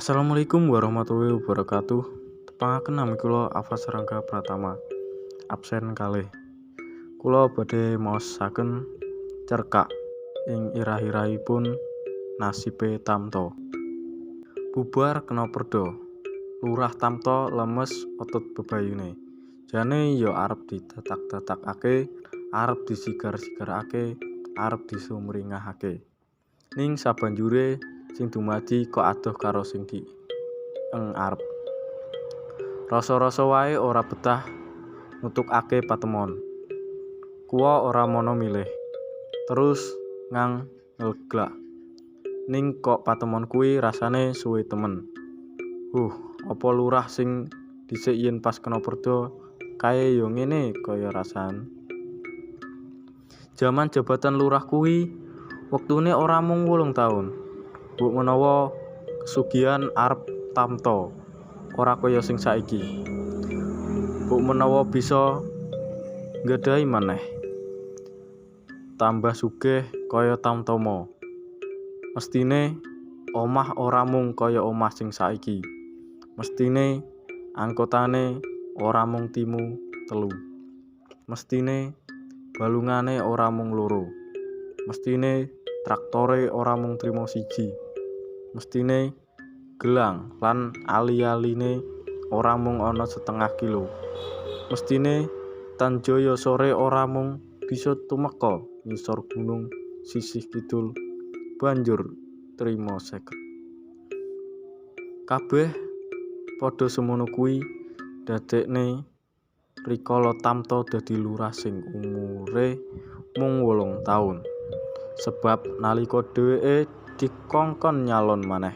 Assalamualaikum warahmatullahi wabarakatuh. Tepangaken nami kula Afas Rangga Pratama. Absen kalih. Kula badhe maosaken cerkak ing irah-irahipun nasibe Tamto. Bubar kena perda. Lurah Tamto lemes otot bebayune. Jane ya arep ditetak-tetakake, arep disigar-sigarake, arep disumringahake. Ning sabanjure sing dumadi kok adoh karo sing arep. Rasa-rasa wae ora betah nutukake patemon. Kuwa ora mono milih. Terus ngang ngleglak. Ning kok patemon kuwi rasane suwe temen. Apa lurah sing dhisik yen pas kena perda kae yo ngene kaya rasan. Jaman jabatan lurah kuwi wektune ora mung 8 taun. Mbok menawa kesugihan arep tamto, ora kaya sing saiki. Mbok menawa bisa nggadhahi maneh. Tambah sugih kaya tamtomo. Mestine omah ora mung kaya omah sing saiki. Mestine angkotane ora mung 3. Mestine balungane ora mung 2. Mestine traktore ora mung 1. Mestine gelang lan ali-aline ora mung ana 1/2 kilo. Mestine Tanjaya sore ora mung bisa tumeka ngisor gunung sisih kidul banjur 50. Kabeh padha semono kuwi dadekne rikala Tamto dadi lurah sing umure mung 8 taun. Sebab nalika dheweke dikongkon nyalon maneh,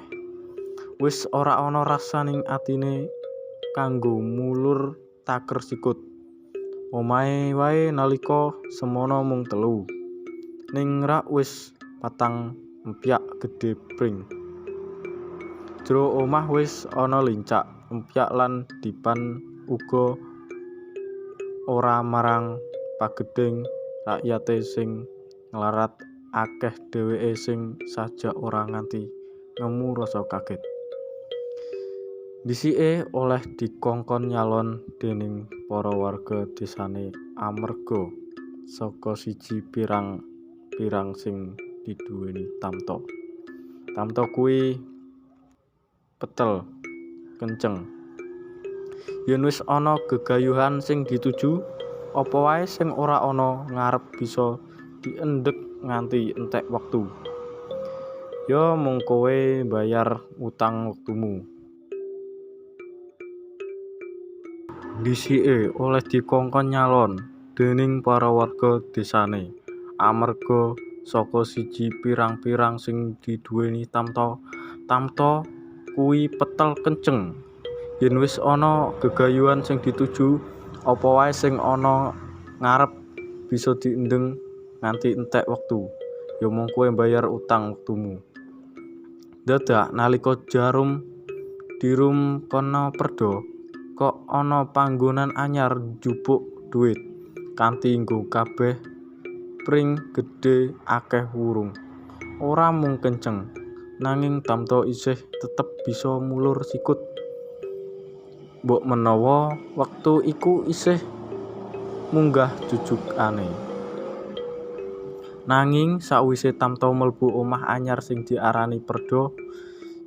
wis ora ana rasaning atine kanggo mulur taker sikut. Omahe wae nalika semono mung 3. Ning rak wis 4 empyak gedhe pring. Jero omah wis ana lincak, empyak lan dipan uga ora marang pagedhing rakyate sing nglarat akeh dheweke sing sajak ora nganti ngemu rasa kaget. Dhisike oleh dikongkon nyalon dening para warga desane amarga saka siji pirang-pirang sing diduweni Tamto. Tamto kuwi petel kenceng. Yen wis ana gegayuhan sing dituju, apa wae sing ora ana ngarep bisa diendhek nganti entek wektu. Ya mung kowe mbayar utang wektumu. Dhisike oleh dikongkon nyalon dening para warga desane amarga saka siji pirang-pirang sing diduweni Tamto. Tamto kuwi petel kenceng. Yen wis ana gegayuhan sing dituju, apa wae sing ana ngarep bisa diendheng nganti entek wektu. Ya mung kowe mbayar utang wektumu. Dadak nalika jarum dirum kana perda, kok ana panggonan anyar njupuk dhuwit kanthi nggo kabeh pring gedhe akeh wurung. Ora mung kenceng, nanging Tamto isih tetep bisa mulur sikut. Mbok menawa wektu iku isih munggah jujugane. Nanging sawise Tamto mlebu omah anyar sing diarani perda,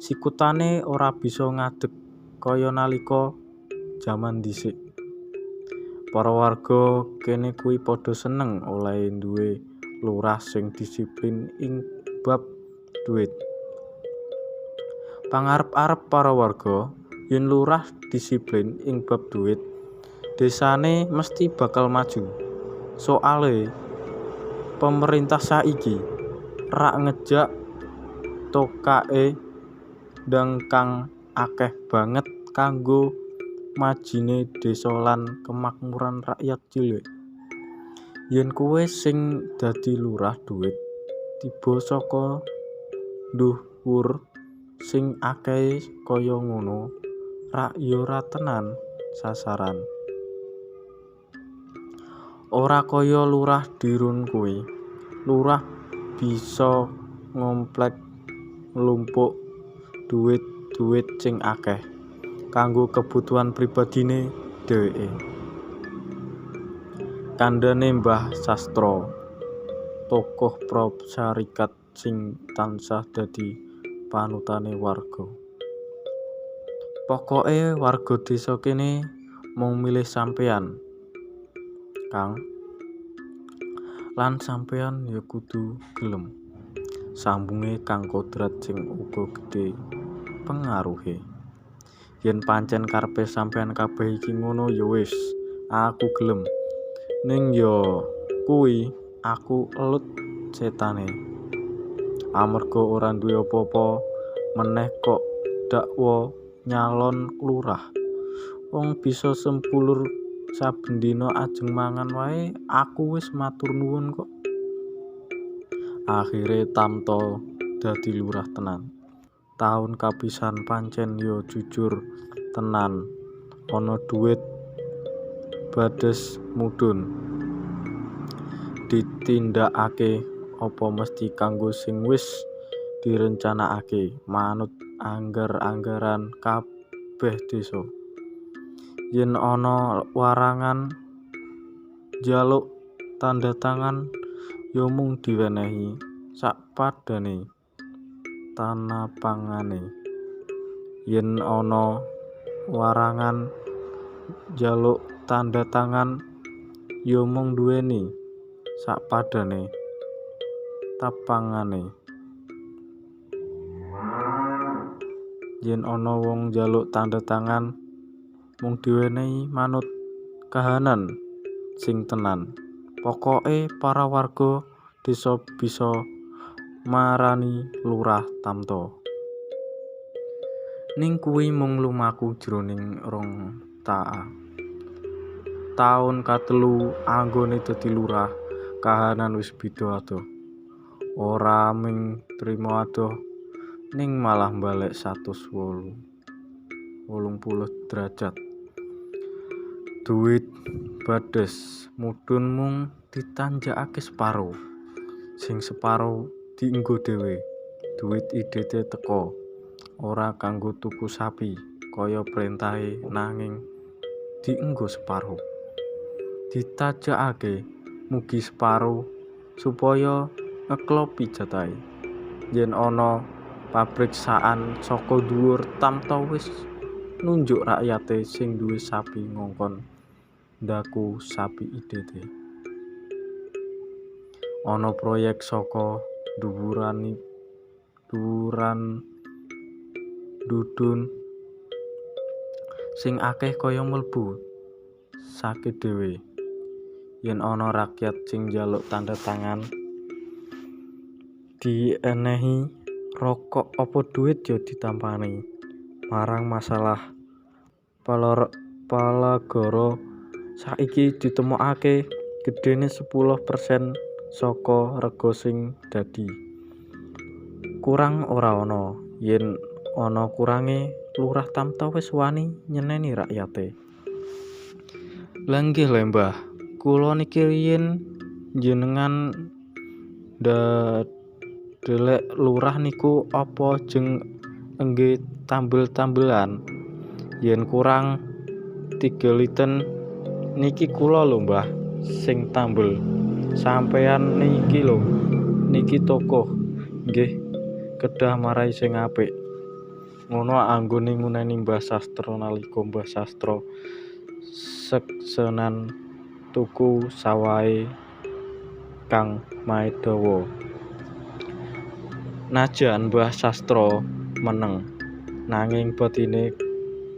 sikutane ora bisa ngadeg kaya nalika jaman dhisik. Para warga kene kuwi padha seneng oleh duwe lurah sing disiplin ing bab dhuwit. Pangarep-arep para warga, yen lurah disiplin ing bab dhuwit, desane mesti bakal maju. Soale pemerintah saiki rak ngejak tokake ndang kang akeh banget kanggo majine desa lan kemakmuran rakyat cilik. Yen kowe sing dadi lurah dhuwit tiba saka dhuwur sing akeh kaya ngono, rak ya ora tenan sasaran. Ora kaya lurah dirun kuwi. Lurah bisa ngomplek nglumpuk dhuwit duit sing akeh kanggo kebutuhan pribadine dheweke. Kandhane Mbah Sastra, tokoh prosarikat sing tansah dadi panutane warga. Pokoke warga desa kene mung milih sampean, Kang. Lan sampean ya kudu gelem. Sambunge Kang Kodrat sing uga gedhe pengaruhe. Yen pancen karepe sampean kabeh iki ngono ya wis, aku gelem. Ning ya kuwi aku elut setane. Amarga ora duwe apa-apa meneh kok dakwa nyalon lurah. Wong bisa sempulur saben dina ajeng mangan wae, aku wis matur nuwun kok. Akhire tamta dadi lurah tenan. Taun kapisan pancen ya jujur tenan, ana duit badhes mudhun. Ditindakake apa mesti kanggo sing wis direncanakake manut anggar-anggaran kabeh desa. Yen ana warangan njaluk tanda tangan ya mung diwenehi sakpadane tanapangane. Yen ana warangan njaluk tanda tangan ya mung duweni sakpadane tapangane. Yen ana wong njaluk tanda tangan mung diwenehi manut kahanan sing tenan. Pokoke para warga desa bisa marani lurah tamta. Ning kuwi mung lumaku jroning rong taun katelu anggone dadi lurah, kahanan wis beda adoh. Ora mung trima adoh ning malah mbalik 180 derajat. Duit badhes mudhun mung ditanjakake separo, sing separo dienggo dhewe. Duit idete teko ora kanggo tuku sapi kaya perintahe, nanging dienggo separo. Ditajakake mugi separo supaya ngeklopi jatahe. Yen ana pabriksaan saka dhuwur tamta wis nunjuk rakyate sing duwe sapi ngongkon ndaku sapi idete. Ana proyek saka dhuwuran dudun sing akeh kaya mlebu sakit dhewe. Yen ana rakyat sing njaluk tanda tangan dienehi rokok apa duit ya ditampani. Marang masalah palagara saiki ditemokake gedene 10% saka rega sing dadi. Kurang ora ana. Yen ana kurange, lurah tamta wis wani nyeneni rakyate. Lah nggih lho Mbah, kula niki riyin jenengan delek lurah niku apa jeng enggih tambel-tambelan. Yen kurang 3 liten niki kula lho Mbah sing tambel. Sampeyan niki lho, niki tokoh nggih kedah marai sing apik. Ngono anggone nguneni Mbah Sastra nalika Mbah Sastra seksenan tuku sawahe Kang Maedawa. Najan Mbah Sastra meneng, nanging batine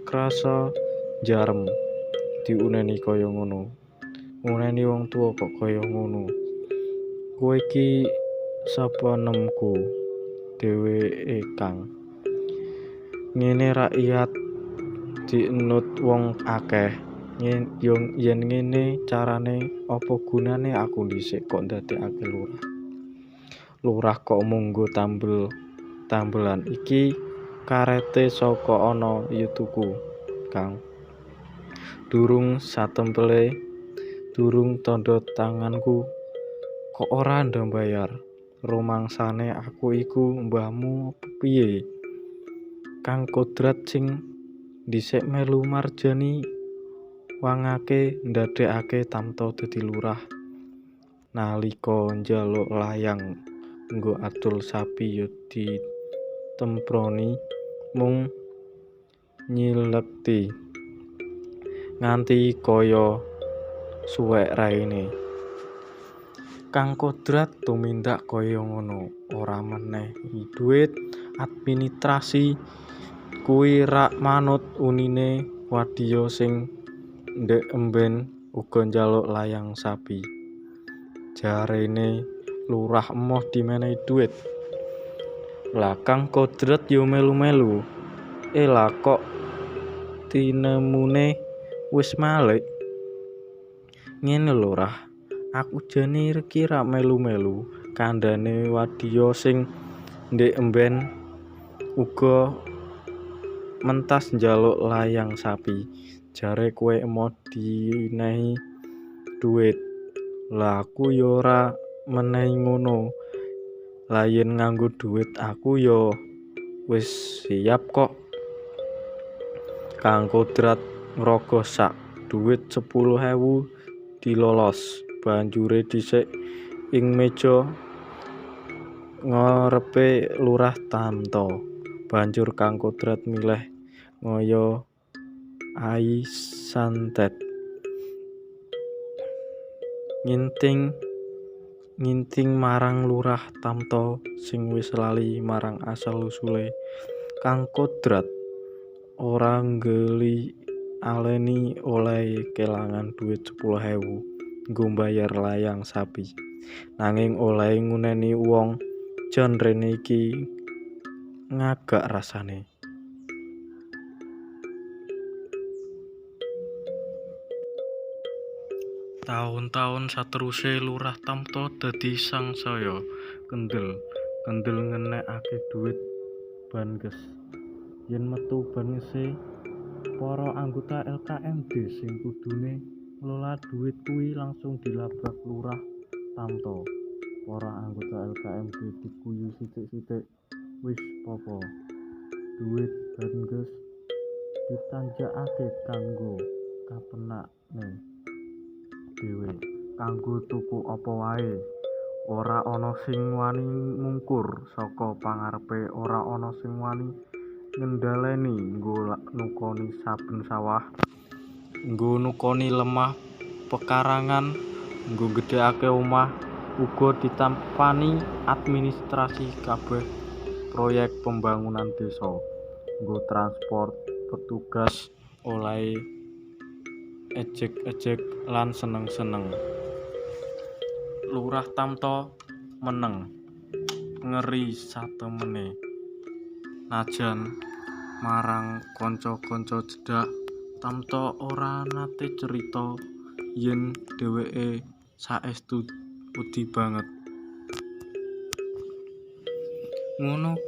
krasa jarem diuneni kaya ngono. Nguneni wong tuwa kok kaya ngono. Kowe iki sapa nemku? Dheweke Kang. Ngene rakyat dienut wong akeh. Yen ngene carane apa gunane aku dhisik kok ndadekake lurah. Lurah kok munggo tambelan iki karete saka ana ya tuku, Kang. Durung satempele, durung tanda tanganku kok ora ndambayar. Rumangsane aku iku mbahmu piye? Kang Kodrat sing dhisik melu Marjani wangake ndadekake Tamto dadi lurah. Nalika njaluk layang nggo adol sapi ya ditemproni mung nyilekti nganti kaya suwek raine. Kang Kodrat tumindak kaya ngono, ora menehi dhuwit administrasi kuwi rak manut unine wadya sing ndek emben uga njaluk layang sapi. Jarene lurah emoh dimenehi dhuwit. Lah Kang Kodrat yo melu-melu. Lah kok tinemune wis malik. Ngene lho Rah, aku jane iki rak melu-melu kandhane wadya sing ndek emben uga mentas njaluk layang sapi. Jare kowe emoh dinehi dhuwit. Lah aku yo ora menehi ngono. Lah yen nganggo dhuwit aku yo wis siap kok. Kang Kodrat ngrogoh sak dhuwit 10.000 dilolos. Banjure dhisik ing meja ngarepe Lurah Tamto. Banjur Kang Kodrat milih ngaya ai santet. Nginting marang Lurah Tamto sing wis lali marang asal usule. Kang Kodrat ora nggeli aleni oleh kelangan dhuwit 10.000 nggo mbayar layang sapi. Nanging oleh nguneni wong jan rene iki ngagak rasane. Taun-taun sateruse Lurah Tamto dadi sangsaya kendel ngenekake dhuwit banges. Yen metu bangese, para anggota LKMD sing kudune ngelola dhuwit kuwi langsung dilabrak Lurah Tamto. Para anggota LKMD diguyu sithik-sithik. Wis popo, dhuwit banges ditanjakake kanggo kapenakne dhewe, kanggo tuku apa wae. Ora ana sing wani ngungkur saka pangarepe, ora ana sing wani ngendhaleni nggo nukoni saben sawah, nggo nukoni lemah pekarangan, nggo gedhekake omah, uga ditampani administrasi kabeh proyek pembangunan desa, nggo transport, petugas oleh ejek-ejek lan seneng-seneng. Lurah Tamto meneng ngeri satemene. Najan marang kanca-kanca cedhak, Tamto ora nate cerita yen dheweke saestu wedi banget. Ngono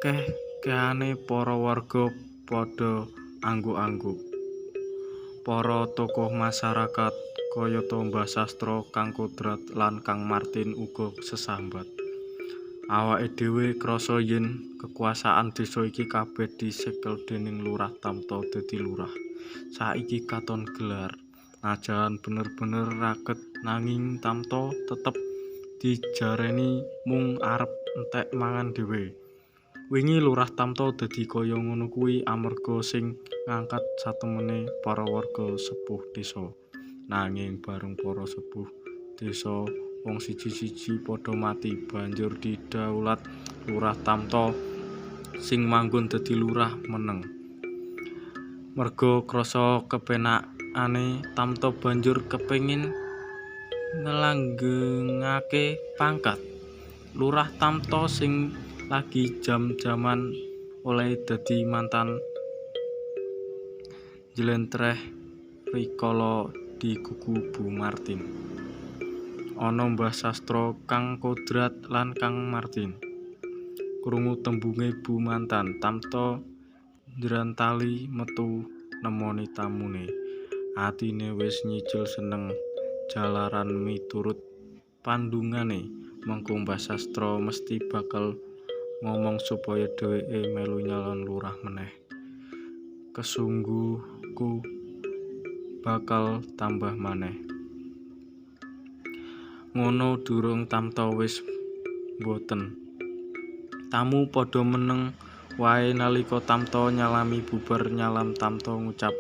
kehane para warga padha angguk-angguk. Para tokoh masyarakat kayata Mbah Sastra, Kang Kodrat lan Kang Martin uga sesambat. Awake dhewe krasa yen kekuasaan desa iki kabeh disekel dening Lurah Tamto dadi lurah. Saiki katon gelar. Najan bener-bener raket nanging Tamto tetep dijareni mung arep entek mangan dhewe. Wingi Lurah Tamto dadi kaya ngono kuwi amarga sing ngangkat satemene para warga sepuh desa. Nanging bareng para sepuh desa wong siji-siji padha mati, banjur didaulat Lurah Tamto sing manggon dadi lurah meneng. Merga krasa kepenakane, Tamto banjur kepengin ngelanggengake pangkat. Lurah Tamto sing lagi jam-jaman oleh dadi mantan jlentreh rikala digugu Bu Martin. Ana Mbah Sastra, Kang Kodrat lan Kang Martin. Krungu tembunge Bu Mantan, Tamto njrantali metu nemoni tamune. Atine wis nyicil seneng jalaran miturut pandungane mengko Mbah Sastra mesti bakal ngomong supaya dheweke melu nyalon lurah meneh. Kesungguhku bakal tambah maneh. Ngono durung tamta wis mboten. Tamu padha meneng wae nalika tamta nyalami bubar nyalam tamta ngucap,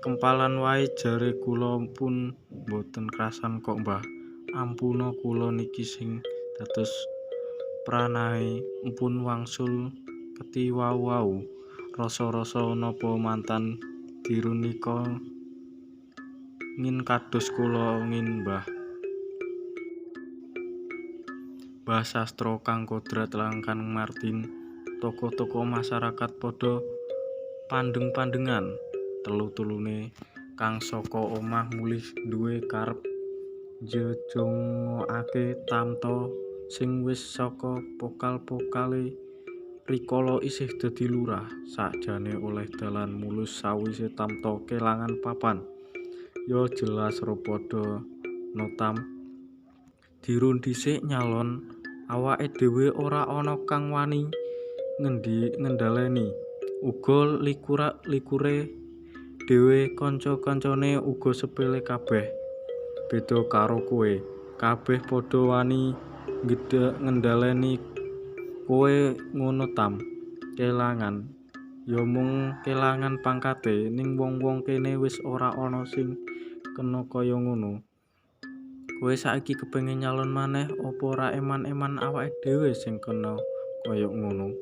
"Kempalan wae jare kula pun mboten krasan kok Mbah. Ampuna kula niki sing dados pranahe mpun wangsul peti wau-wau. Rasa-rasa napa mantan dirun nika ngin kados kula ngin Mbah." Mbah Sastra, Kang Kodrat lan Kang Martin, tokoh-tokoh masyarakat padha pandheng-pandhengan. Telu-telune kang saka omah mulih duwe karep njejongake tamta sing wis saka pokal-pokale rikala isih dadi lurah. Sakjane oleh dalan mulus sawise tamta kelangan papan. Ya jelas padha notam dirun dhisik nyalon, awake dhewe ora ana kang wani ngendhaleni. Uga likure dhewe kanca-kancane uga sepele kabeh. Beda karo kowe, kabeh padha wani ngendhaleni kowe ngono tam. Kelangan ya mung kelangan pangkate, ning wong-wong kene wis ora ana sing kena kaya ngono. Kowe saiki kepengin nyalon maneh apa ora eman-eman awake dhewe sing kena kaya ngono?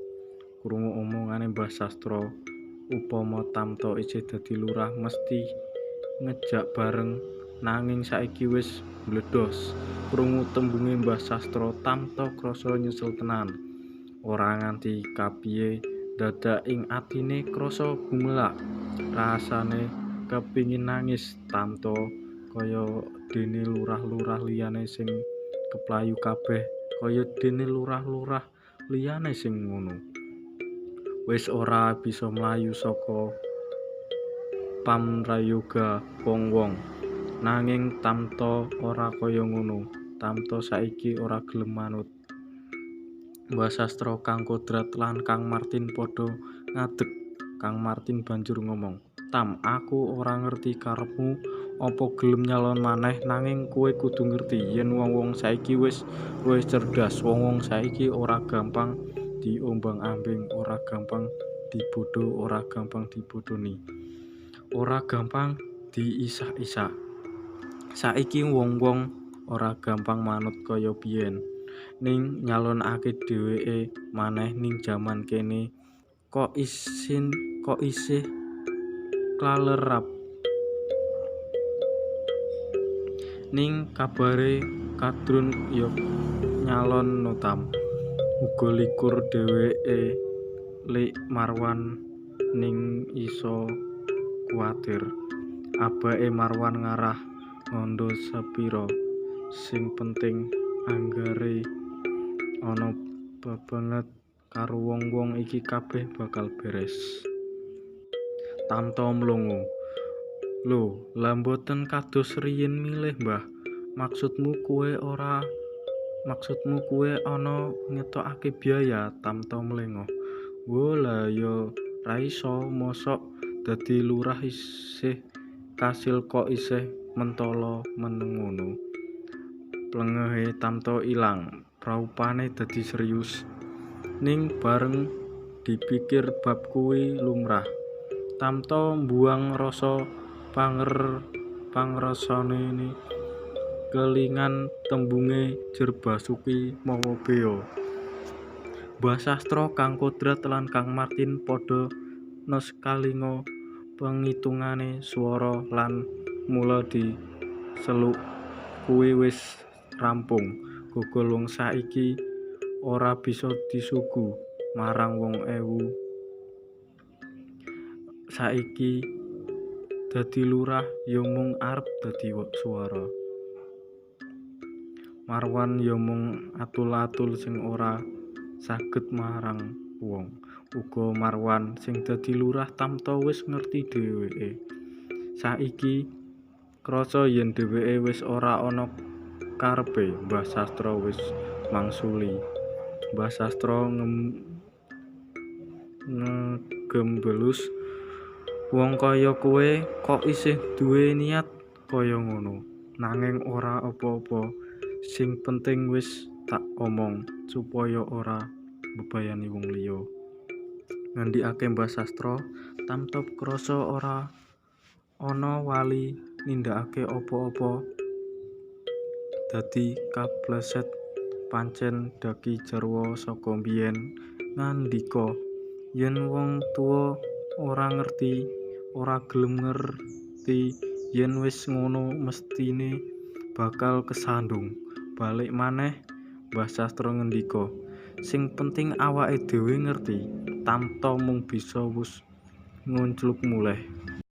Krungu omongane Mbah Sastra, upama tamta isih dadi lurah mesti ngejak bareng, nanging saiki wis mbledhos. Krungu tembunge Mbah Sastra, tamta krasa nyesel tenan. Ora nganti kapiye dadak ing atine krasa gumelak. Rasane kepingin nangis. Tamta kaya dene lurah-lurah liyane sing keplayu kabeh, kaya dene lurah-lurah liyane sing ngono. Wis ora bisa mlayu saka pamrayoga wong-wong. Nanging tamta ora kaya ngono. Tamta saiki ora gelem manut. Mbah Sastra, Kang Kodrat lan Kang Martin padha ngadeg. Kang Martin banjur ngomong, "Tam, aku ora ngerti karepmu apa gelem nyalon maneh, nanging kowe kudu ngerti yen wong-wong saiki wis luwih cerdas. Wong-wong saiki ora gampang diombang-ambing, ora gampang dibodho, ora gampang dibodhoni, ora gampang diisak-isak. Saiki wong-wong ora gampang manut kaya biyen, ning nyalonake dheweke maneh ning jaman kene kok isih klarep. Ning kabare kadrun ya nyalon no tam. Uga likur dheweke lik Marwan ning iso kuwatir. Abake Marwan ngarah ngandha sepira. Sing penting anggare ana bebanget karo wong-wong iki kabeh bakal beres." Tamta mlongo. "Lho, lah mboten kados riyin milih Mbah. Maksudmu kowe ana ngetokake biaya?" Tamta mlengo. "Wo lah ya ra iso, mosok dadi lurah isih kasil kok isih mentala meneng ngono." Plengehe Tamta ilang, praupane dadi serius. Ning bareng dipikir bab kuwi lumrah, Tamta mbuwang rasa pangrasane kelingan tembunge Jer Basuki mawa bea. Mbah Sastra, Kang Kodrat lan Kang Martin padha neskalinga pengitungane swara lan mula diseluk kuwi wis rampung. Gogol wong saiki ora bisa disugu marang wong ewu saiki dadi lurah ya mung arep dadi swara. Marwan ya mung atul-atul sing ora saged marang wong. Uga Marwan sing dadi lurah Tamta wis ngerti dheweke. Saiki krasa yen dheweke wis ora ana karepe. Mbah Sastra wis mangsuli Mbah Sastra ngegembelus, wong kaya kowe kok isih duwe niat kaya ngono. Nanging ora apa-apa, sing penting wis tak omong supaya ora mbebayani wong liya. Ngendikake Mbah Sastra, Tamtop krasa ora ana wali nindakake apa-apa dadi kapleset. Pancen Daki Jarwo saka mbiyen ngandika, yen wong tuwa ora ngerti, ora gelem ngerti, yen wis ngono mestine bakal kesandung. Balik maneh Mbah Sastra ngendika, sing penting awake dhewe ngerti. Tamta mung bisa wus nguncluk muleh.